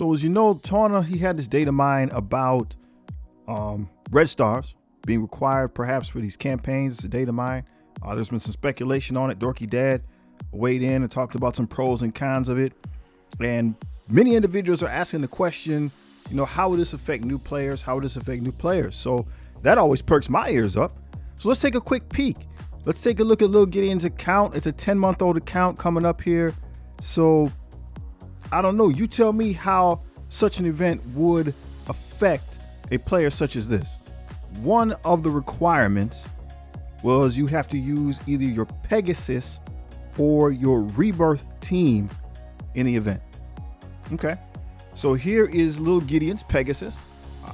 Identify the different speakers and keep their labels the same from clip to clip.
Speaker 1: So as you know, Tawna, he had this data mine about red stars being required perhaps for these campaigns. It's a data mine. There's been some speculation on it. Dorky Dad weighed in and talked about some pros and cons of it. And many individuals are asking the question, how would this affect new players? How would this affect new players? So that always perks my ears up. So let's take a quick peek. Let's take a look at Lil Gideon's account. It's a 10-month-old account coming up here. So I don't know. You tell me how such an event would affect a player such as this. One of the requirements was you have to use either your Pegasus or your Rebirth team in the event. Okay. So here is Lil Gideon's Pegasus.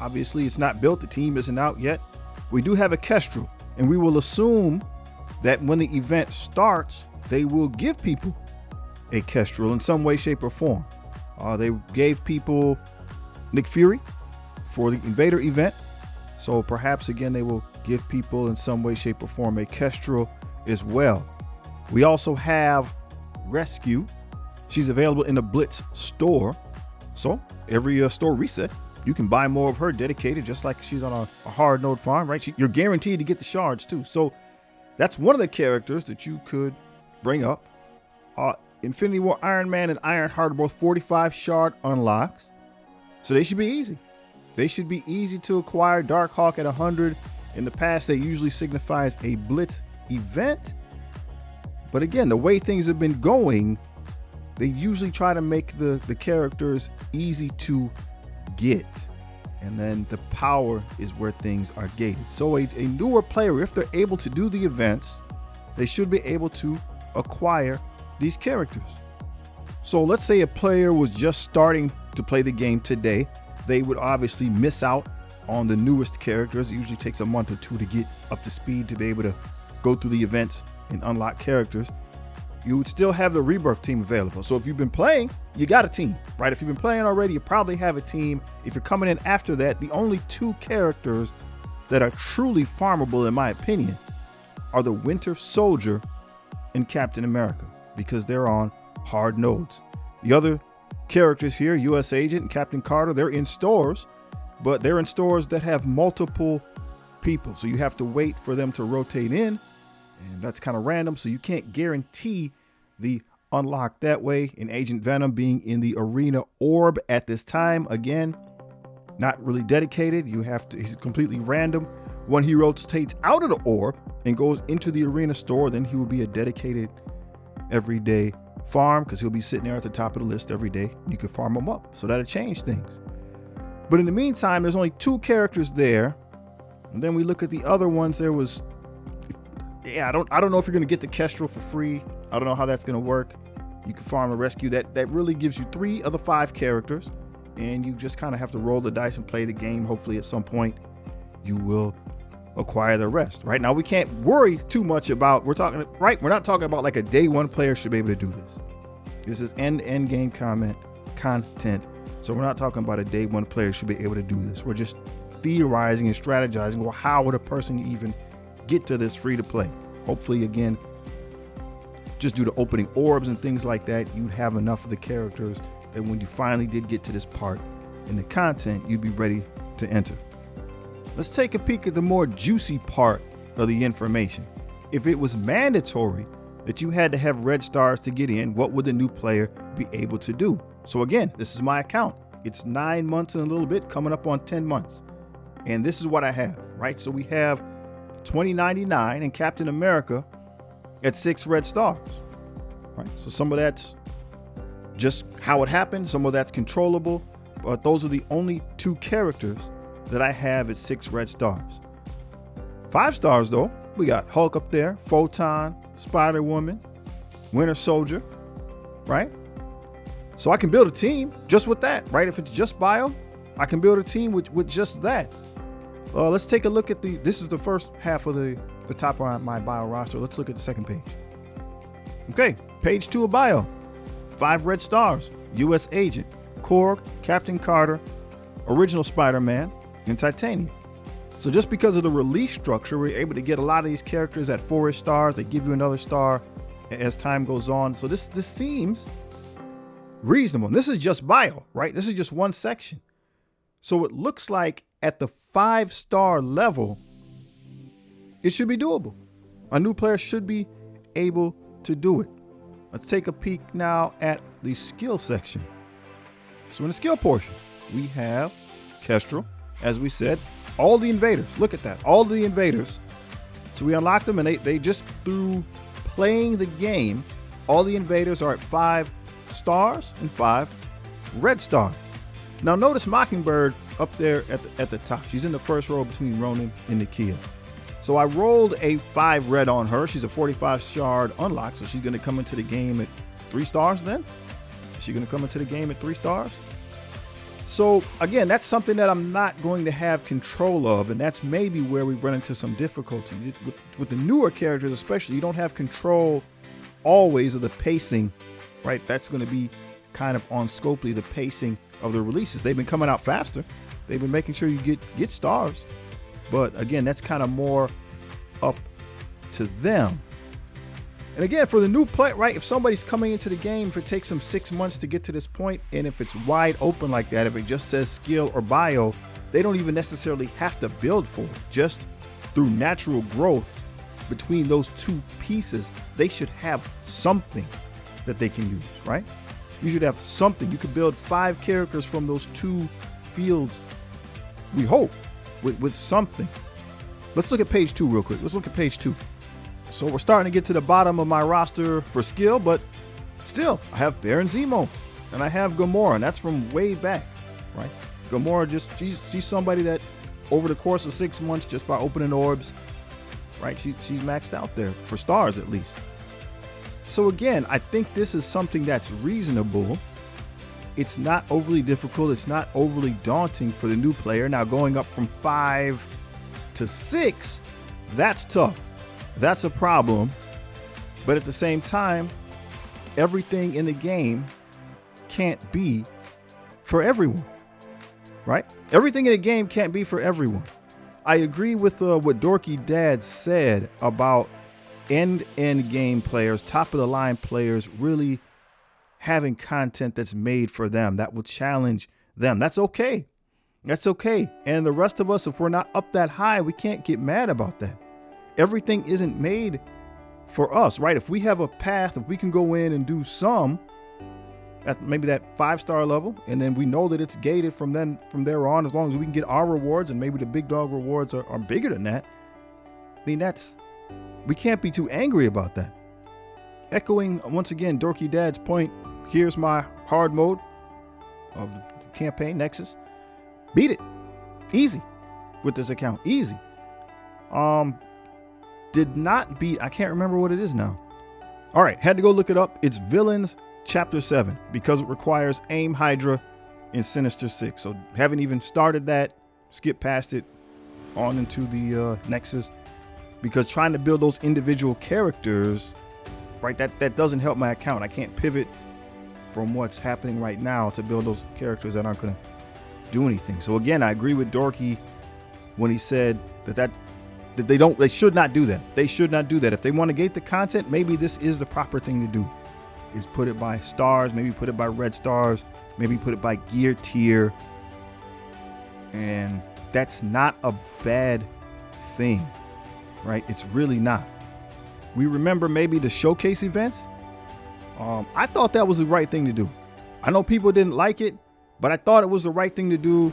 Speaker 1: Obviously, it's not built. The team isn't out yet. We do have a Kestrel, and we will assume that when the event starts, they will give people a Kestrel in some way, shape, or form. They gave people Nick Fury for the Invader event. So perhaps, again, they will give people in some way, shape, or form a Kestrel as well. We also have Rescue. She's available in the Blitz store. So every store reset, you can buy more of her dedicated, just like she's on a hard node farm, right? You're guaranteed to get the shards too. So that's one of the characters that you could bring up. Infinity War Iron Man and Ironheart are both 45 shard unlocks. So they should be easy. They should be easy to acquire. Darkhawk at 100. In the past, that usually signifies a Blitz event. But again, the way things have been going, they usually try to make the characters easy to get. And then the power is where things are gated. So a newer player, if they're able to do the events, they should be able to acquire these characters. So let's say a player was just starting to play the game today. They would obviously miss out on the newest characters. It usually takes a month or two to get up to speed to be able to go through the events and unlock characters. You would still have the Rebirth team available. So if you've been playing, you got a team, right? If you've been playing already, you probably have a team. If you're coming in after that, the only two characters that are truly farmable, in my opinion, are the Winter Soldier and Captain America, because they're on hard nodes. The other characters here, US Agent and Captain Carter, they're in stores, but they're in stores that have multiple people. So you have to wait for them to rotate in, and that's kind of random. So you can't guarantee the unlock that way. And Agent Venom being in the arena orb at this time, again, not really dedicated. He's completely random. When he rotates out of the orb and goes into the arena store, then he will be a dedicated everyday farm, because he'll be sitting there at the top of the list every day and you can farm him up. So that'll change things. But in the meantime, there's only two characters there. And then we look at the other ones. There was, I don't know if you're going to get the Kestrel for free. I don't know how that's going to work. You can farm a rescue. That really gives you 3 of the 5 characters, and you just kind of have to roll the dice and play the game. Hopefully at some point you will acquire the rest. Right now we can't worry too much about, we're not talking about like a day one player should be able to do this. This is end game content. So we're not talking about a day one player should be able to do this. We're just theorizing and strategizing. Well, how would a person even get to this free to play? Hopefully, again, just due to opening orbs and things like that, you'd have enough of the characters that when you finally did get to this part in the content, you'd be ready to enter. Let's take a peek at the more juicy part of the information. If it was mandatory that you had to have red stars to get in, what would the new player be able to do? So again, this is my account. It's 9 months and a little bit, coming up on 10 months. And this is what I have, right? So we have 2099 and Captain America at 6 red stars, right? So some of that's just how it happened. Some of that's controllable, but those are the only 2 characters that I have at 6 red stars. 5 stars though, we got Hulk up there, Photon, Spider-Woman, Winter Soldier, right? So I can build a team just with that, right? If it's just bio, I can build a team with just that. Let's take a look at this is the first half of the top of my bio roster. Let's look at the second page. Okay, page 2 of bio. 5 red stars, US Agent, Korg, Captain Carter, Original Spider-Man, and Titanium. So just because of the release structure, we're able to get a lot of these characters at 4-ish stars. They give you another star as time goes on. So this seems reasonable. And this is just bio, right? This is just one section. So it looks like at the 5-star level, it should be doable. A new player should be able to do it. Let's take a peek now at the skill section. So in the skill portion, we have Kestrel, as we said, all the invaders. Look at that, all the invaders. So we unlocked them, and they just through playing the game, all the invaders are at 5 stars and 5 red stars. Now notice Mockingbird up there at the top. She's in the first row between Ronan and Nakia. So I rolled a 5 red on her. She's a 45 shard unlock, so she's going to come into the game at 3 stars then? Is she going to come into the game at 3 stars? So again, that's something that I'm not going to have control of, and that's maybe where we run into some difficulty. With the newer characters especially, you don't have control always of the pacing, right? That's going to be kind of on Scopely, the pacing of the releases. They've been coming out faster. They've been making sure you get stars. But again, that's kind of more up to them. And again, for the new play, right? If somebody's coming into the game, if it takes them 6 months to get to this point, and if it's wide open like that, if it just says skill or bio, they don't even necessarily have to build for it. Just through natural growth between those two pieces, they should have something that they can use, right? You should have something. You could build 5 characters from those 2 fields, we hope, with something. Let's look at page 2 real quick. Let's look at page 2. So we're starting to get to the bottom of my roster for skill, but still, I have Baron Zemo and I have Gamora, and that's from way back, right? Gamora, she's somebody that over the course of 6 months, just by opening orbs, right? She's maxed out there for stars at least. So again, I think this is something that's reasonable. It's not overly difficult. It's not overly daunting for the new player. Now going up from 5 to 6, that's tough. That's a problem. But at the same time, everything in the game can't be for everyone, right? Everything in the game can't be for everyone. I agree with what Dorky Dad said about end game players, top of the line players, really having content that's made for them, that will challenge them. That's okay. That's okay. And the rest of us, if we're not up that high, we can't get mad about that. Everything isn't made for us, right? If we have a path, if we can go in and do some at maybe that 5-star level, and then we know that it's gated from there on, as long as we can get our rewards, and maybe the big dog rewards are bigger than that. I mean, we can't be too angry about that. Echoing once again Dorky Dad's point, here's my hard mode of the campaign, Nexus. Beat it. Easy with this account. Easy. Did not beat, I can't remember what it is now. All right, had to go look it up. It's Villains Chapter 7 because it requires Aim Hydra in Sinister 6. So haven't even started that, skip past it on into the Nexus, because trying to build those individual characters, right, that doesn't help my account. I can't pivot from what's happening right now to build those characters that aren't going to do anything. So again, I agree with Dorky when he said that they should not do that. They should not do that. If they want to gate the content, maybe this is the proper thing to do, is put it by stars, maybe put it by red stars, maybe put it by gear tier. And that's not a bad thing, right? It's really not. We remember maybe the showcase events. I thought that was the right thing to do. I know people didn't like it, but I thought it was the right thing to do,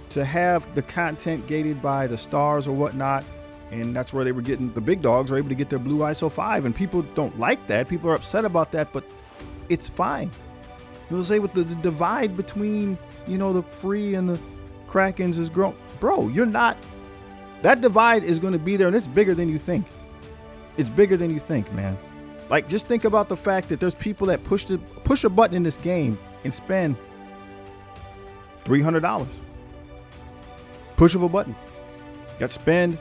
Speaker 1: to have the content gated by the stars or whatnot. And that's where they were getting, the big dogs were able to get their blue ISO 5, and people don't like that. People are upset about that, but it's fine. They'll say with the divide between, the free and the Krakens is grown. Bro, that divide is going to be there, and it's bigger than you think. It's bigger than you think, man. Like, just think about the fact that there's people that push a button in this game and spend $300. Push of a button. You got to spend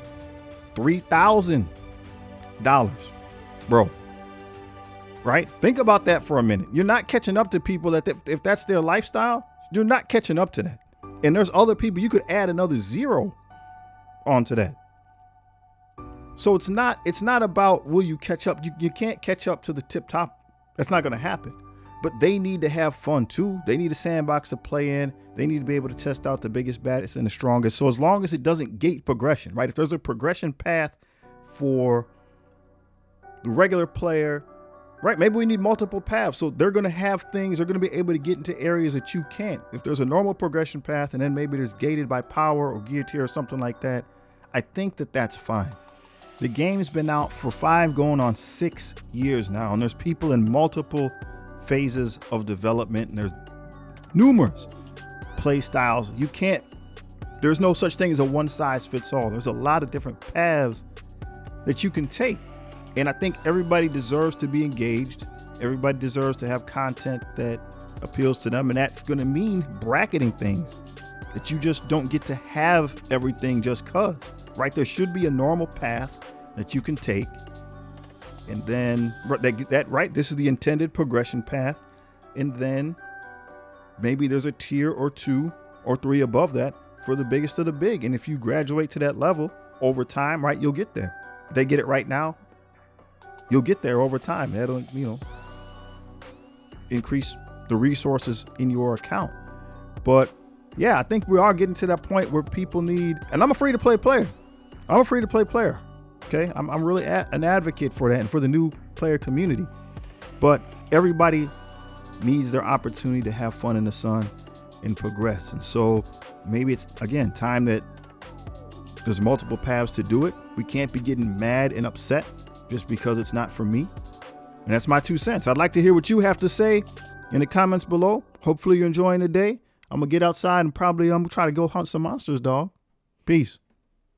Speaker 1: $3,000, bro. Right? Think about that for a minute. You're not catching up to people that if that's their lifestyle, you're not catching up to that. And there's other people, you could add another 0 onto that. So it's not about will you catch up. You can't catch up to the tip top. That's not going to happen. but they need to have fun too. They need a sandbox to play in. They need to be able to test out the biggest, baddest, and the strongest. So as long as it doesn't gate progression, right? If there's a progression path for the regular player, right? Maybe we need multiple paths. So they're going to have things, they're going to be able to get into areas that you can't. If there's a normal progression path and then maybe there's gated by power or gear tier or something like that, I think that that's fine. The game's been out for 5 going on 6 years now, and there's people in multiple phases of development, and there's numerous play styles. There's no such thing as a one size fits all. There's a lot of different paths that you can take. And I think everybody deserves to be engaged. Everybody deserves to have content that appeals to them. And that's going to mean bracketing things that you just don't get to have everything just cause, right? There should be a normal path that you can take. And then right, this is the intended progression path. And then maybe there's a tier or 2 or 3 above that for the biggest of the big. And if you graduate to that level over time, right, you'll get there. If they get it right now, you'll get there over time. That'll, increase the resources in your account. But yeah, I think we are getting to that point where people need, and I'm a free to play player. Okay. I'm really an advocate for that and for the new player community, but everybody needs their opportunity to have fun in the sun and progress. And so maybe it's, again, time that there's multiple paths to do it. We can't be getting mad and upset just because it's not for me. And that's my 2 cents. I'd like to hear what you have to say in the comments below. Hopefully you're enjoying the day. I'm going to get outside and probably try to go hunt some monsters, dog. Peace.